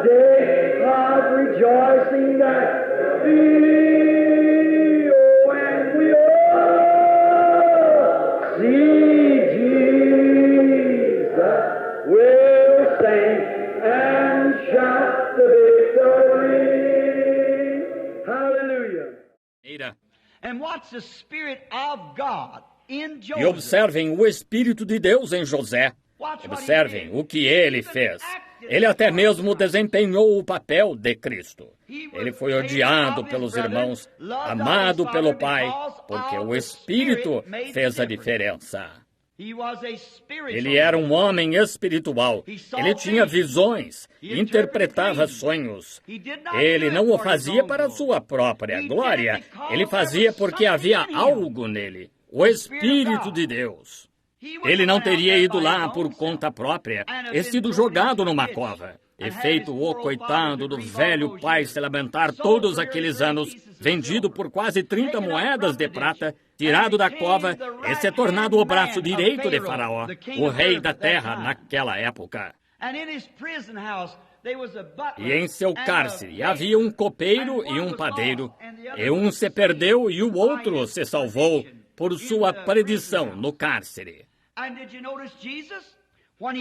day of rejoicing that will be, oh, and we all see Jesus, we'll sing and shout the victory. Hallelujah. And watch the Spirit of God in Joseph. E observem o Espírito de Deus em José. Observem o que ele fez. Ele até mesmo desempenhou o papel de Cristo. Ele foi odiado pelos irmãos, amado pelo Pai, porque o Espírito fez a diferença. Ele era um homem espiritual. Ele tinha visões, interpretava sonhos. Ele não o fazia para sua própria glória. Ele fazia porque havia algo nele, o Espírito de Deus. Ele não teria ido lá por conta própria e sido jogado numa cova e feito o coitado do velho pai se lamentar todos aqueles anos, vendido por quase 30 moedas de prata, tirado da cova e se tornado o braço direito de Faraó, o rei da terra naquela época. E em seu cárcere havia um copeiro e um padeiro, e um se perdeu e o outro se salvou por sua predição no cárcere.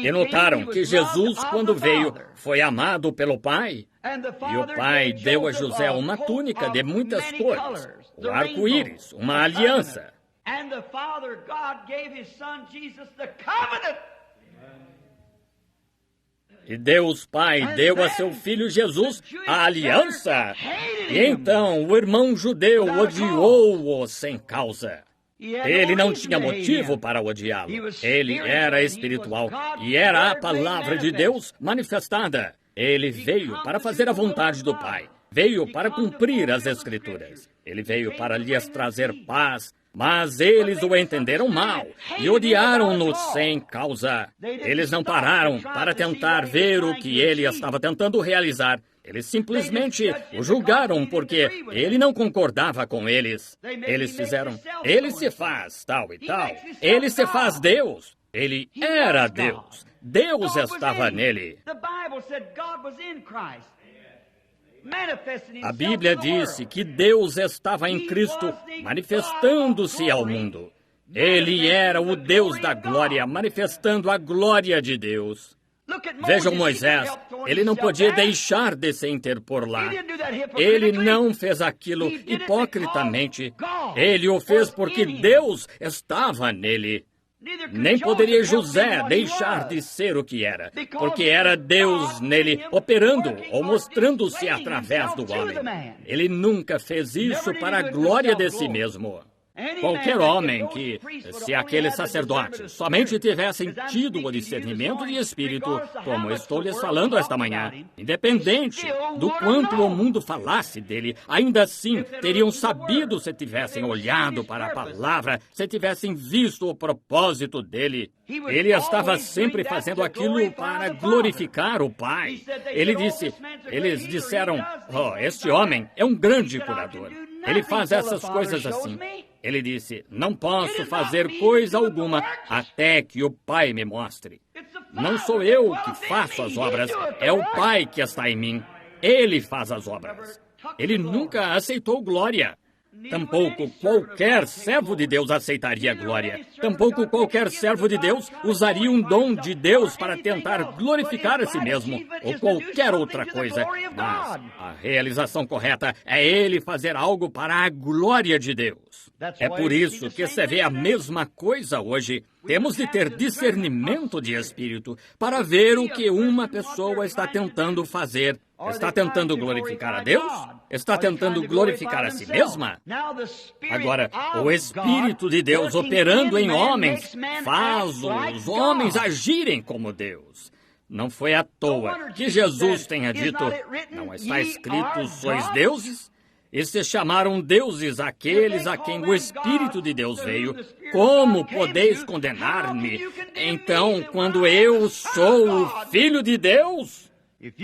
E notaram que Jesus, quando veio, foi amado pelo Pai, e o Pai deu a José uma túnica de muitas cores, o arco-íris, uma aliança. E Deus Pai deu a seu Filho Jesus a aliança. E então o irmão judeu odiou-o sem causa. Ele não tinha motivo para odiá-lo. Ele era espiritual e era a palavra de Deus manifestada. Ele veio para fazer a vontade do Pai. Veio para cumprir as Escrituras. Ele veio para lhes trazer paz, mas eles o entenderam mal e odiaram-no sem causa. Eles não pararam para tentar ver o que ele estava tentando realizar. Eles simplesmente o julgaram porque ele não concordava com eles. Eles fizeram, ele se faz tal e tal. Ele se faz Deus. Ele era Deus. Deus estava nele. A Bíblia disse que Deus estava em Cristo, manifestando-se ao mundo. Ele era o Deus da glória, manifestando a glória de Deus. Vejam Moisés, ele não podia deixar de se interpor lá. Ele não fez aquilo hipocritamente. Ele o fez porque Deus estava nele. Nem poderia José deixar de ser o que era, porque era Deus nele, operando ou mostrando-se através do homem. Ele nunca fez isso para a glória de si mesmo. Qualquer homem que, se aquele sacerdote somente tivessem tido o discernimento de espírito, como estou lhes falando esta manhã, independente do quanto o mundo falasse dele, ainda assim teriam sabido se tivessem olhado para a palavra, se tivessem visto o propósito dele. Ele estava sempre fazendo aquilo para glorificar o Pai. Eles disseram, este homem é um grande curador. Ele faz essas coisas assim. Ele disse, não posso fazer coisa alguma até que o Pai me mostre. Não sou eu que faço as obras, é o Pai que está em mim. Ele faz as obras. Ele nunca aceitou glória. Tampouco qualquer servo de Deus aceitaria glória. Tampouco qualquer servo de Deus usaria um dom de Deus para tentar glorificar a si mesmo ou qualquer outra coisa. Mas a realização correta é ele fazer algo para a glória de Deus. É por isso que se vê a mesma coisa hoje. Temos de ter discernimento de espírito para ver o que uma pessoa está tentando fazer. Está tentando glorificar a Deus? Está tentando glorificar a si mesma? Agora, o Espírito de Deus operando em homens faz os homens agirem como Deus. Não foi à toa que Jesus tenha dito, não está escrito, sois deuses? E se chamaram deuses aqueles a quem o Espírito de Deus veio. Como podeis condenar-me? Então, quando eu sou o Filho de Deus?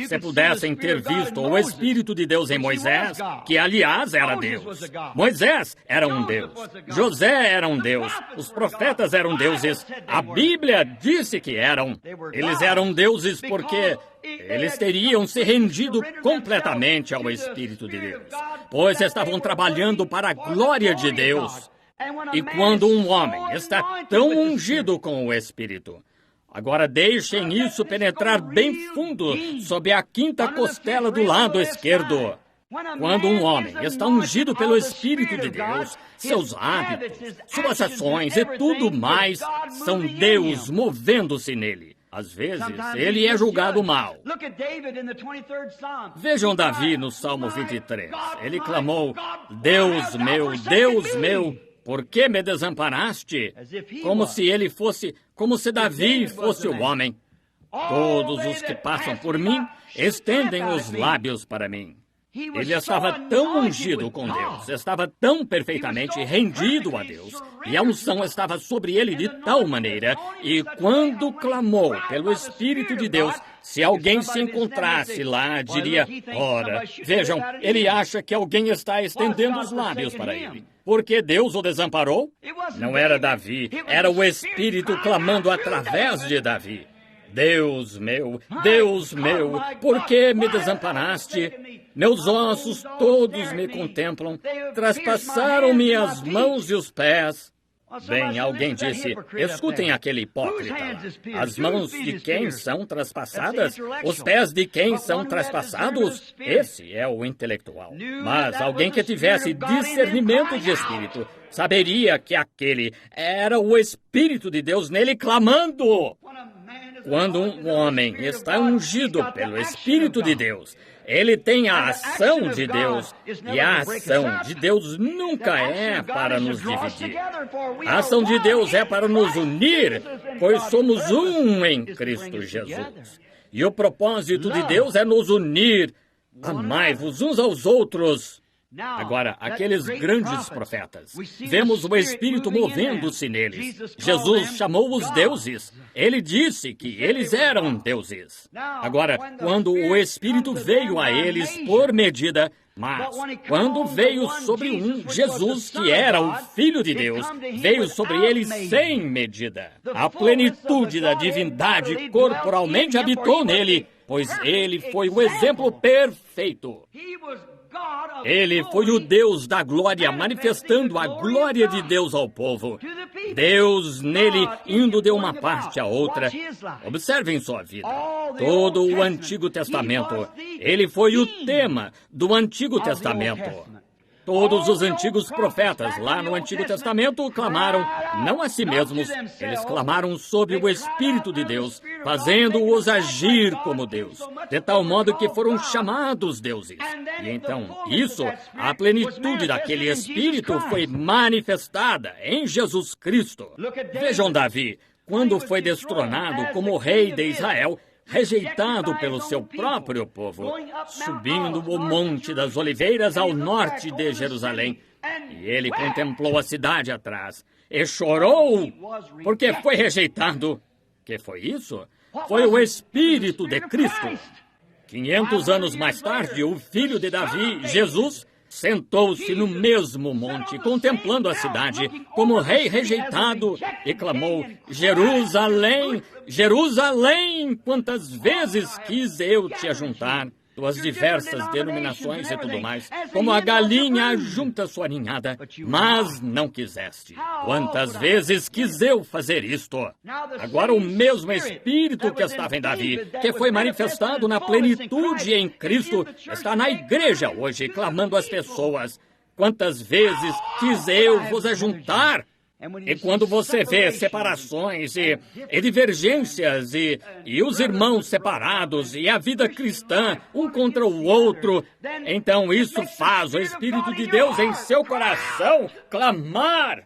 Se pudessem ter visto o Espírito de Deus em Moisés, que aliás era Deus. Moisés era um Deus. José era um Deus. Os profetas eram deuses. A Bíblia disse que eram. Eles eram deuses porque eles teriam se rendido completamente ao Espírito de Deus, pois estavam trabalhando para a glória de Deus. E quando um homem está tão ungido com o Espírito, agora deixem isso penetrar bem fundo sob a quinta costela do lado esquerdo. Quando um homem está ungido pelo Espírito de Deus, seus hábitos, suas ações e tudo mais são Deus movendo-se nele. Às vezes, ele é julgado mal. Vejam Davi no Salmo 23. Ele clamou, Deus meu, por que me desamparaste? Como se Davi fosse o homem. Todos os que passam por mim estendem os lábios para mim. Ele estava tão ungido com Deus, estava tão perfeitamente rendido a Deus, e a unção estava sobre ele de tal maneira, e quando clamou pelo Espírito de Deus, se alguém se encontrasse lá, diria, ora, vejam, ele acha que alguém está estendendo os lábios para ele. Porque Deus o desamparou? Não era Davi, era o Espírito clamando através de Davi. Deus meu, por que me desamparaste? Meus ossos todos me contemplam, traspassaram-me as mãos e os pés. Bem, alguém disse, escutem aquele hipócrita lá. As mãos de quem são traspassadas? Os pés de quem são traspassados? Esse é o intelectual. Mas alguém que tivesse discernimento de espírito saberia que aquele era o Espírito de Deus nele clamando. Quando um homem está ungido pelo Espírito de Deus, ele tem a ação de Deus, e a ação de Deus nunca é para nos dividir. A ação de Deus é para nos unir, pois somos um em Cristo Jesus. E o propósito de Deus é nos unir. Amai-vos uns aos outros. Agora, aqueles grandes profetas, vemos o Espírito movendo-se neles. Jesus chamou-os deuses. Ele disse que eles eram deuses. Agora, quando o Espírito veio a eles por medida, mas quando veio sobre Jesus, que era o Filho de Deus, veio sobre eles sem medida. A plenitude da divindade corporalmente habitou nele, pois ele foi o exemplo perfeito. Ele foi o Deus da glória, manifestando a glória de Deus ao povo. Deus nele indo de uma parte à outra. Observem sua vida. Todo o Antigo Testamento, ele foi o tema do Antigo Testamento. Todos os antigos profetas lá no Antigo Testamento clamaram, não a si mesmos, eles clamaram sobre o Espírito de Deus, fazendo-os agir como Deus, de tal modo que foram chamados deuses. E então, a plenitude daquele Espírito foi manifestada em Jesus Cristo. Vejam Davi, quando foi destronado como rei de Israel, rejeitado pelo seu próprio povo, subindo o Monte das Oliveiras ao norte de Jerusalém. E ele contemplou a cidade atrás e chorou, porque foi rejeitado. Que foi isso? Foi o Espírito de Cristo. 500 anos mais tarde, o filho de Davi, Jesus, sentou-se no mesmo monte, contemplando a cidade, como rei rejeitado, e clamou, Jerusalém, Jerusalém, quantas vezes quis eu te ajuntar, tuas diversas denominações e tudo mais, como a galinha ajunta sua ninhada, mas não quiseste. Quantas vezes quis eu fazer isto? Agora o mesmo Espírito que estava em Davi, que foi manifestado na plenitude em Cristo, está na igreja hoje, clamando às pessoas. Quantas vezes quis eu vos ajuntar? E quando você vê separações e divergências e os irmãos separados e a vida cristã um contra o outro, então isso faz o Espírito de Deus em seu coração clamar.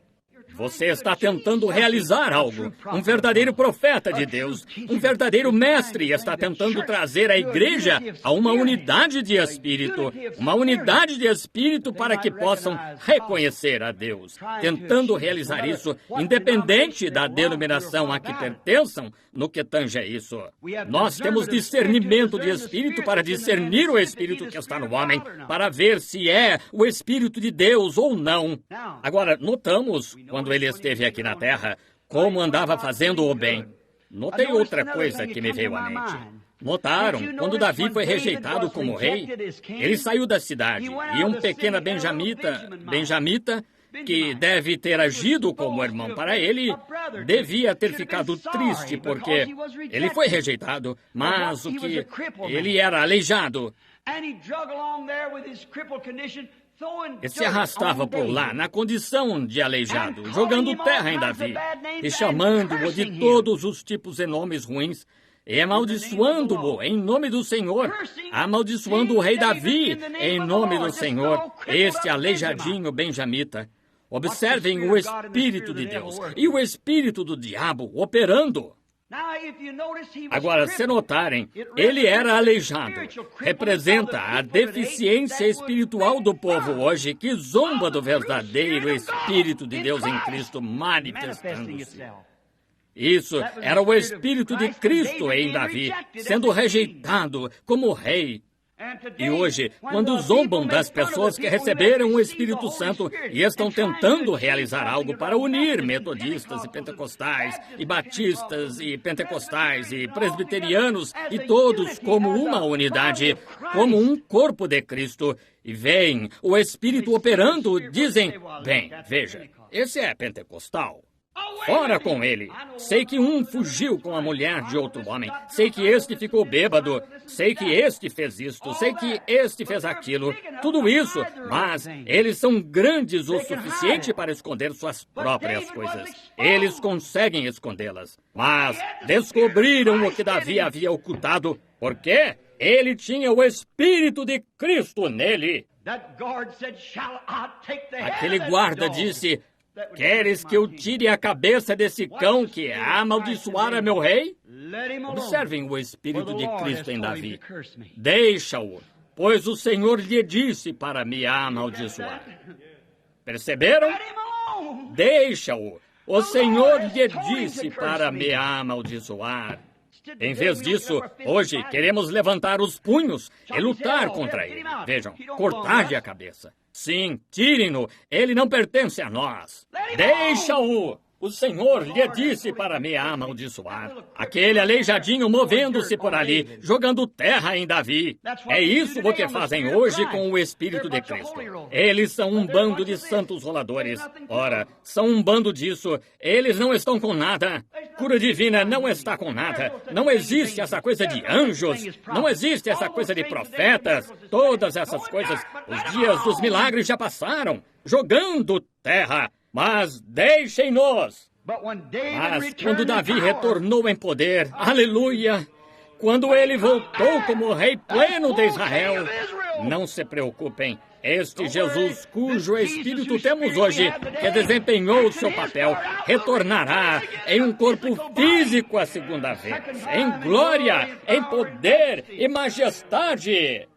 Você está tentando realizar algo. Um verdadeiro profeta de Deus, um verdadeiro mestre, está tentando trazer a igreja a uma unidade de espírito. Uma unidade de espírito para que possam reconhecer a Deus. Tentando realizar isso, independente da denominação a que pertençam, no que tange a isso. Nós temos discernimento de espírito para discernir o espírito que está no homem, para ver se é o Espírito de Deus ou não. Agora, notamos, quando ele esteve aqui na terra, como andava fazendo o bem. Notei outra coisa que me veio à mente. Notaram, quando Davi foi rejeitado como rei, ele saiu da cidade, e um pequeno benjamita, que deve ter agido como irmão para ele, devia ter ficado triste porque ele foi rejeitado, mas o que ele era aleijado. Ele se arrastava por lá, na condição de aleijado, jogando terra em Davi, e chamando-o de todos os tipos e nomes ruins, e amaldiçoando-o em nome do Senhor, amaldiçoando o rei Davi em nome do Senhor, este aleijadinho benjamita. Observem o Espírito de Deus e o Espírito do diabo operando. Agora, se notarem, ele era aleijado. Representa a deficiência espiritual do povo hoje que zomba do verdadeiro Espírito de Deus em Cristo manifestando-se. Isso era o Espírito de Cristo em Davi, sendo rejeitado como rei. E hoje, quando zombam das pessoas que receberam o Espírito Santo e estão tentando realizar algo para unir metodistas e pentecostais, e batistas e pentecostais e presbiterianos, e todos como uma unidade, como um corpo de Cristo, e veem o Espírito operando, dizem, bem, veja, esse é pentecostal. Fora com ele. Sei que um fugiu com a mulher de outro homem. Sei que este ficou bêbado. Sei que este fez isto. Sei que este fez aquilo. Tudo isso, mas eles são grandes o suficiente para esconder suas próprias coisas. Eles conseguem escondê-las. Mas descobriram o que Davi havia ocultado. Por quê? Ele tinha o Espírito de Cristo nele. Aquele guarda disse: queres que eu tire a cabeça desse cão que amaldiçoara meu rei? Observem o Espírito de Cristo em Davi. Deixa-o, pois o Senhor lhe disse para me amaldiçoar. Perceberam? Deixa-o, o Senhor lhe disse para me amaldiçoar. Em vez disso, hoje queremos levantar os punhos e lutar contra ele. Vejam, cortar-lhe a cabeça. Sim, tirem-no. Ele não pertence a nós. Deixa-o. O Senhor lhe disse para me amaldiçoar. Aquele aleijadinho movendo-se por ali, jogando terra em Davi. É isso o que fazem hoje com o Espírito de Cristo. Eles são um bando de santos roladores. Ora, são um bando disso. Eles não estão com nada. Cura divina não está com nada. Não existe essa coisa de anjos. Não existe essa coisa de profetas. Todas essas coisas, os dias dos milagres já passaram. Jogando terra. Mas deixem-nos. Mas quando Davi retornou em poder, aleluia, quando ele voltou como rei pleno de Israel, não se preocupem, este Jesus, cujo Espírito temos hoje, que desempenhou o seu papel, retornará em um corpo físico a segunda vez, em glória, em poder e majestade.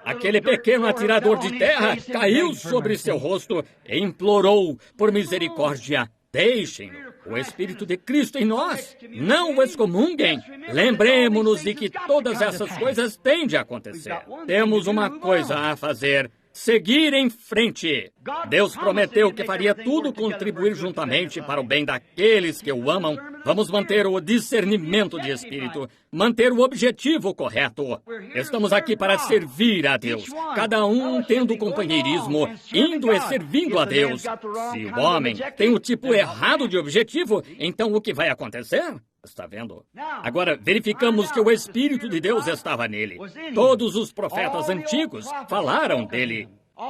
Aquele pequeno atirador de terra caiu sobre seu rosto e implorou por misericórdia. Deixem-no. O Espírito de Cristo em nós. Não o excomunguem. Lembremos-nos de que todas essas coisas têm de acontecer. Temos uma coisa a fazer. Seguir em frente. Deus prometeu que faria tudo contribuir juntamente para o bem daqueles que o amam. Vamos manter o discernimento de espírito, manter o objetivo correto. Estamos aqui para servir a Deus, cada um tendo companheirismo, indo e servindo a Deus. Se o homem tem o tipo errado de objetivo, então o que vai acontecer? Está vendo? Agora, verificamos que o Espírito de Deus estava nele. Todos os profetas antigos falaram dele.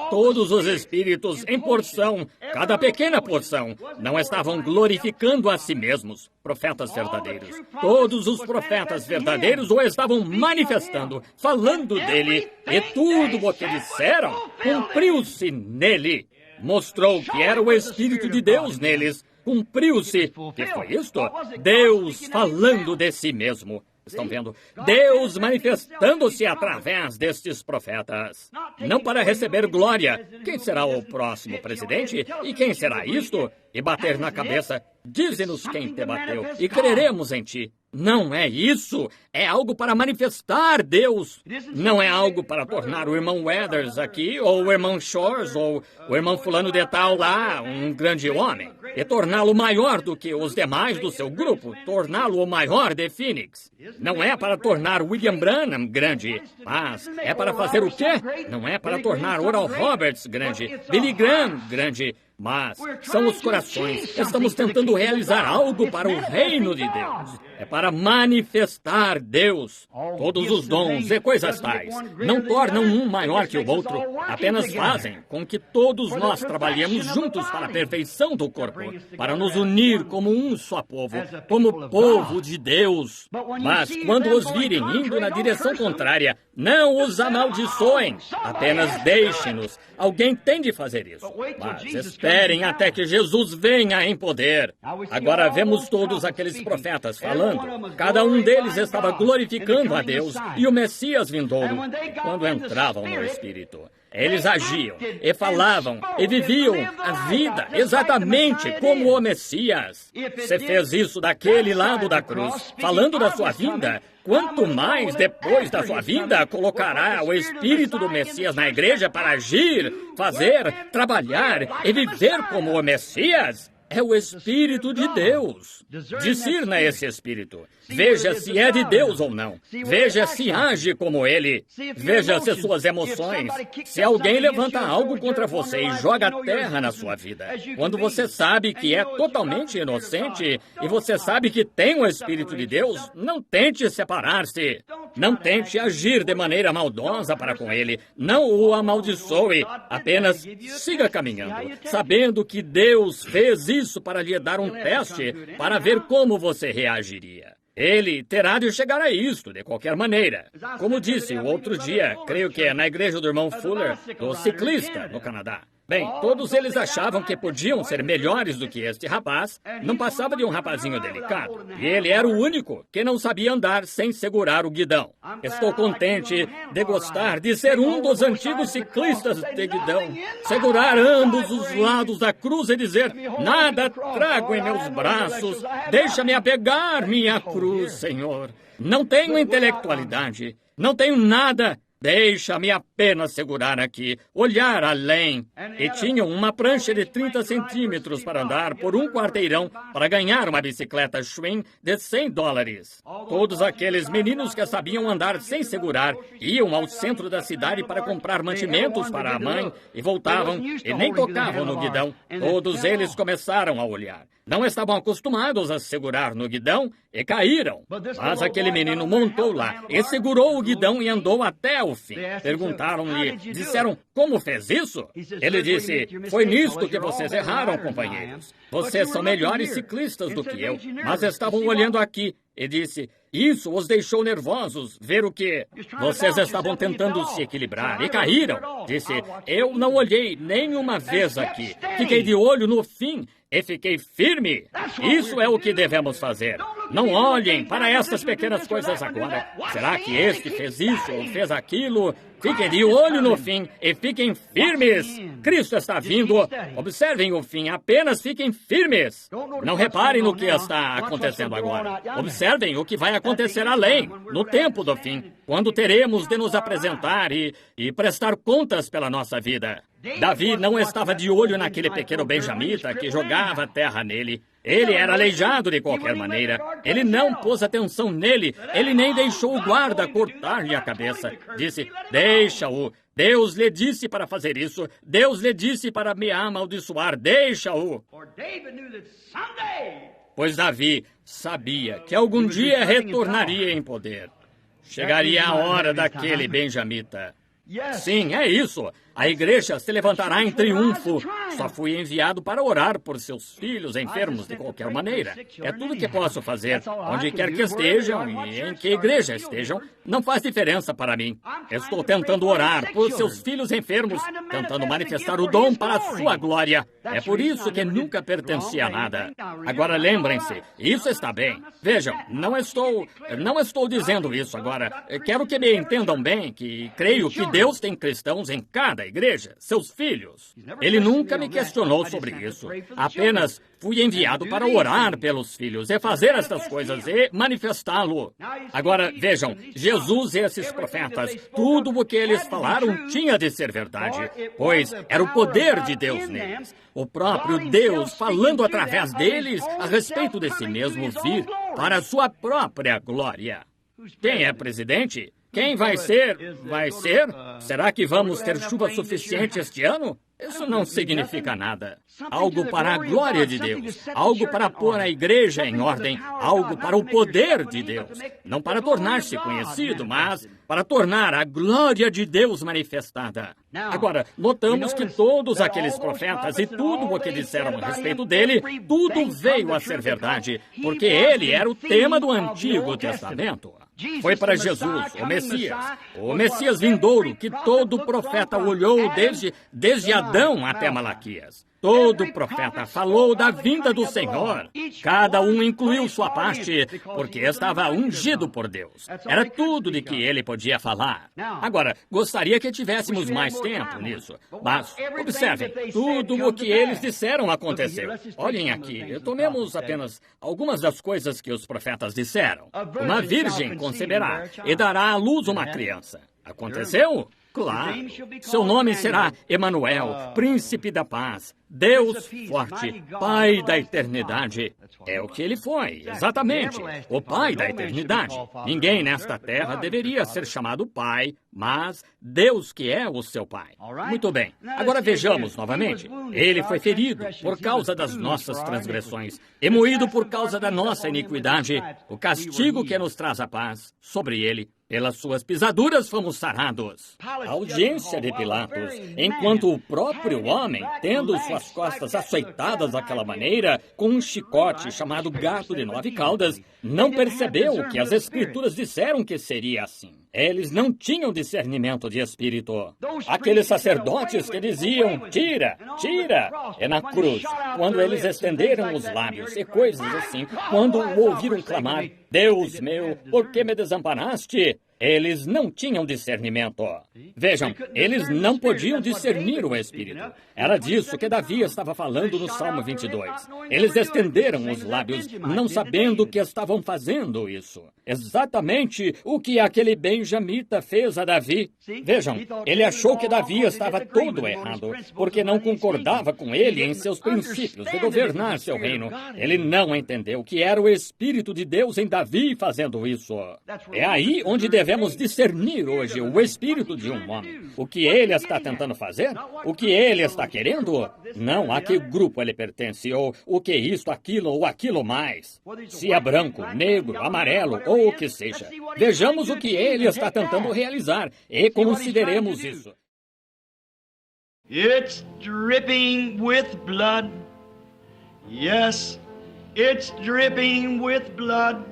Todos os espíritos em porção, cada pequena porção, não estavam glorificando a si mesmos, profetas verdadeiros. Todos os profetas verdadeiros o estavam manifestando, falando dele, e tudo o que disseram cumpriu-se nele. Mostrou que era o Espírito de Deus neles. cumpriu-se. Que foi isto? Deus falando de si mesmo. Estão vendo? Deus manifestando-se através destes profetas. Não para receber glória. Quem será o próximo presidente? E quem será isto? E bater na cabeça. Dize-nos quem te bateu e creremos em ti. Não é isso. É algo para manifestar Deus. Não é algo para tornar o irmão Weathers aqui, ou o irmão Shores, ou o irmão fulano de tal lá, um grande homem. E torná-lo maior do que os demais do seu grupo. Torná-lo o maior de Phoenix. Não é para tornar William Branham grande, mas é para fazer o quê? Não é para tornar Oral Roberts grande, Billy Graham grande, mas são os corações. Estamos tentando realizar algo para o reino de Deus. É para manifestar Deus. Todos os dons e coisas tais não tornam um maior que o outro, apenas fazem com que todos nós trabalhemos juntos para a perfeição do corpo, para nos unir como um só povo, como povo de Deus. Mas quando os virem indo na direção contrária, não os amaldiçoem, apenas deixem-nos. Alguém tem de fazer isso. Mas esperem até que Jesus venha em poder. Agora vemos todos aqueles profetas falando. Cada um deles estava glorificando a Deus e o Messias vindouro. Quando entravam no Espírito, eles agiam e falavam e viviam a vida exatamente como o Messias. Você fez isso daquele lado da cruz, falando da sua vinda. Quanto mais depois da sua vinda colocará o Espírito do Messias na igreja para agir, fazer, trabalhar e viver como o Messias? É o Espírito de Deus. Discirna esse Espírito. Veja se é de Deus ou não. Veja se age como Ele. Veja se suas emoções. Se alguém levanta algo contra você e joga terra na sua vida, quando você sabe que é totalmente inocente e você sabe que tem o Espírito de Deus, não tente separar-se. Não tente agir de maneira maldosa para com ele. Não o amaldiçoe. Apenas siga caminhando, sabendo que Deus fez isso para lhe dar um teste para ver como você reagiria. Ele terá de chegar a isto, de qualquer maneira. Como disse o outro dia, creio que é na igreja do irmão Fuller, do ciclista, no Canadá. Bem, todos eles achavam que podiam ser melhores do que este rapaz. Não passava de um rapazinho delicado. E ele era o único que não sabia andar sem segurar o guidão. Estou contente de gostar de ser um dos antigos ciclistas de guidão. Segurar ambos os lados da cruz e dizer: nada trago em meus braços. Deixa-me apegar minha cruz, Senhor. Não tenho intelectualidade. Não tenho nada. Deixa-me apenas segurar aqui, olhar além. E tinham uma prancha de 30 centímetros para andar por um quarteirão para ganhar uma bicicleta Schwinn de $100. Todos aqueles meninos que sabiam andar sem segurar iam ao centro da cidade para comprar mantimentos para a mãe e voltavam e nem tocavam no guidão. Todos eles começaram a olhar. Não estavam acostumados a segurar no guidão e caíram. Mas aquele menino montou lá e segurou o guidão e andou até o fim. Perguntaram-lhe, disseram, como fez isso? Ele disse, foi nisto que vocês erraram, companheiros. Vocês são melhores ciclistas do que eu, mas estavam olhando aqui. E disse, isso os deixou nervosos, ver o que vocês estavam tentando se equilibrar e caíram. Disse, eu não olhei nenhuma vez aqui. Fiquei de olho no fim e fiquei firme. Isso é o que devemos fazer. Não olhem para essas pequenas coisas agora. Será que este fez isso ou fez aquilo? Fiquem de olho no fim e fiquem firmes. Cristo está vindo. Observem o fim, apenas fiquem firmes. Não reparem no que está acontecendo agora. Observem o que vai acontecer além, no tempo do fim, quando teremos de nos apresentar e prestar contas pela nossa vida. Davi não estava de olho naquele pequeno benjamita que jogava terra nele. Ele era aleijado de qualquer maneira. Ele não pôs atenção nele. Ele nem deixou o guarda cortar-lhe a cabeça. Disse, deixa-o. Deus lhe disse para fazer isso. Deus lhe disse para me amaldiçoar. Deixa-o. Pois Davi sabia que algum dia retornaria em poder. Chegaria a hora daquele benjamita. Sim, é isso. A igreja se levantará em triunfo. Só fui enviado para orar por seus filhos enfermos de qualquer maneira. É tudo que posso fazer. Onde quer que estejam e em que igreja estejam, não faz diferença para mim. Estou tentando orar por seus filhos enfermos, tentando manifestar o dom para a sua glória. É por isso que nunca pertenci a nada. Agora lembrem-se, isso está bem. Vejam, não estou dizendo isso agora. Quero que me entendam bem que creio que Deus tem cristãos em cada igreja, seus filhos. Ele nunca me questionou sobre isso. Apenas fui enviado para orar pelos filhos e fazer estas coisas e manifestá-lo. Agora, vejam, Jesus e esses profetas, tudo o que eles falaram tinha de ser verdade, pois era o poder de Deus neles. O próprio Deus falando através deles a respeito de si mesmo vir para a sua própria glória. Quem é presidente? Quem vai ser? Vai ser? Será que vamos ter chuva suficiente este ano? Isso não significa nada. Algo para a glória de Deus. Algo para pôr a igreja em ordem. Algo para o poder de Deus. Não para tornar-se conhecido, mas para tornar a glória de Deus manifestada. Agora, notamos que todos aqueles profetas e tudo o que disseram a respeito dele, tudo veio a ser verdade, porque ele era o tema do Antigo Testamento. Foi para Jesus, o Messias vindouro, que todo profeta olhou desde Adão até Malaquias. Todo profeta falou da vinda do Senhor. Cada um incluiu sua parte, porque estava ungido por Deus. Era tudo de que ele podia falar. Agora, gostaria que tivéssemos mais tempo nisso. Mas, observem, tudo o que eles disseram aconteceu. Olhem aqui, tomemos apenas algumas das coisas que os profetas disseram. Uma virgem conceberá e dará à luz uma criança. Aconteceu? Claro. Seu nome será Emanuel, Príncipe da Paz, Deus forte, Pai da eternidade. É o que ele foi, exatamente. O Pai da eternidade. Ninguém nesta terra deveria ser chamado Pai, mas Deus que é o seu Pai. Muito bem. Agora vejamos novamente. Ele foi ferido por causa das nossas transgressões e moído por causa da nossa iniquidade. O castigo que nos traz a paz, sobre ele. Pelas suas pisaduras fomos sarados. A audiência de Pilatos, enquanto o próprio homem, tendo suas costas açoitadas daquela maneira, com um chicote chamado gato de 9 caudas, não percebeu que as Escrituras disseram que seria assim. Eles não tinham discernimento de espírito. Aqueles sacerdotes que diziam, tira, tira, é na cruz, quando eles estenderam os lábios e coisas assim, quando o ouviram clamar, Deus meu, por que me desamparaste? Eles não tinham discernimento. Vejam, eles não podiam discernir o Espírito. Era disso que Davi estava falando no Salmo 22. Eles estenderam os lábios, não sabendo que estavam fazendo isso. Exatamente o que aquele benjamita fez a Davi. Vejam, ele achou que Davi estava todo errado, porque não concordava com ele em seus princípios de governar seu reino. Ele não entendeu que era o Espírito de Deus em Davi fazendo isso. É aí onde devemos discernir hoje o espírito de um homem. O que ele está tentando fazer? O que ele está querendo? Não a que grupo ele pertence, ou o que isto, aquilo ou aquilo mais. Se é branco, negro, amarelo ou o que seja. Vejamos o que ele está tentando realizar e consideremos isso. It's dripping with blood. Yes, it's dripping with blood.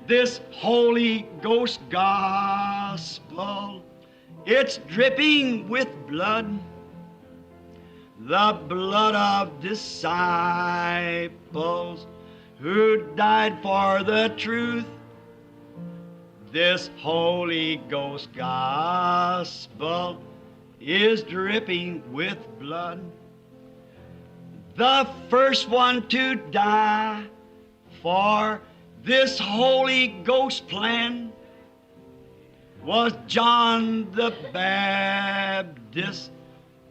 This Holy Ghost gospel, it's dripping with blood, the blood of disciples who died for the truth. This Holy Ghost gospel is dripping with blood. The first one to die for this Holy Ghost plan was John the Baptist,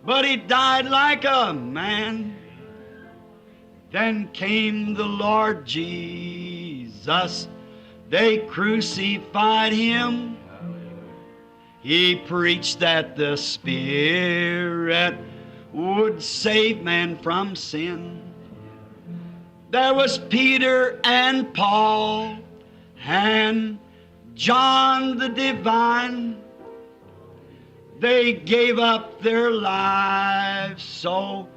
but he died like a man. Then came the Lord Jesus. They crucified him. He preached that the Spirit would save man from sin. There was Peter and Paul and John the Divine. They gave up their lives so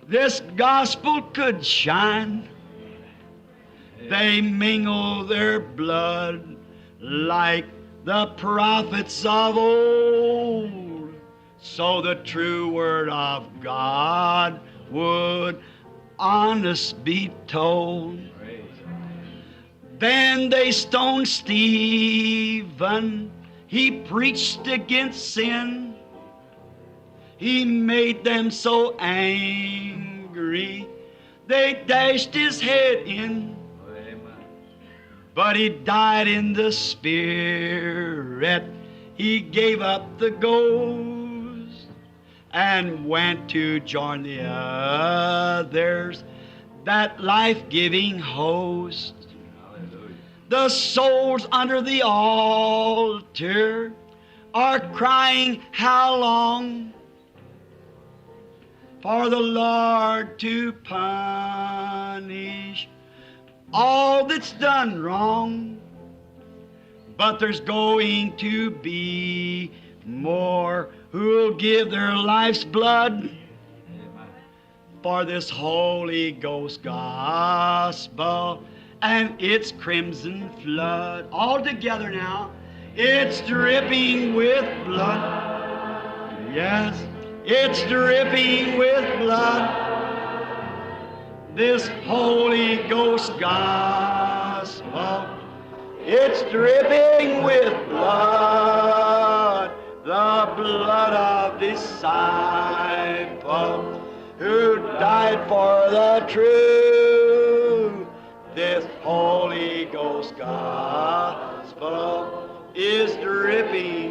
this gospel could shine. They mingle their blood like the prophets of old, so the true word of God would honest be told. Then they stoned Stephen. He preached against sin. He made them so angry, they dashed his head in. But he died in the spirit. He gave up the ghost and went to join the others, that life-giving host. The souls under the altar are crying, how long? For the Lord to punish all that's done wrong. But there's going to be more who'll give their life's blood for this Holy Ghost gospel and its crimson flood. All together now. It's dripping with blood. Yes, it's dripping with blood. This Holy Ghost gospel, it's dripping with blood, the blood of disciples who died for the truth. This Holy Ghost gospel is dripping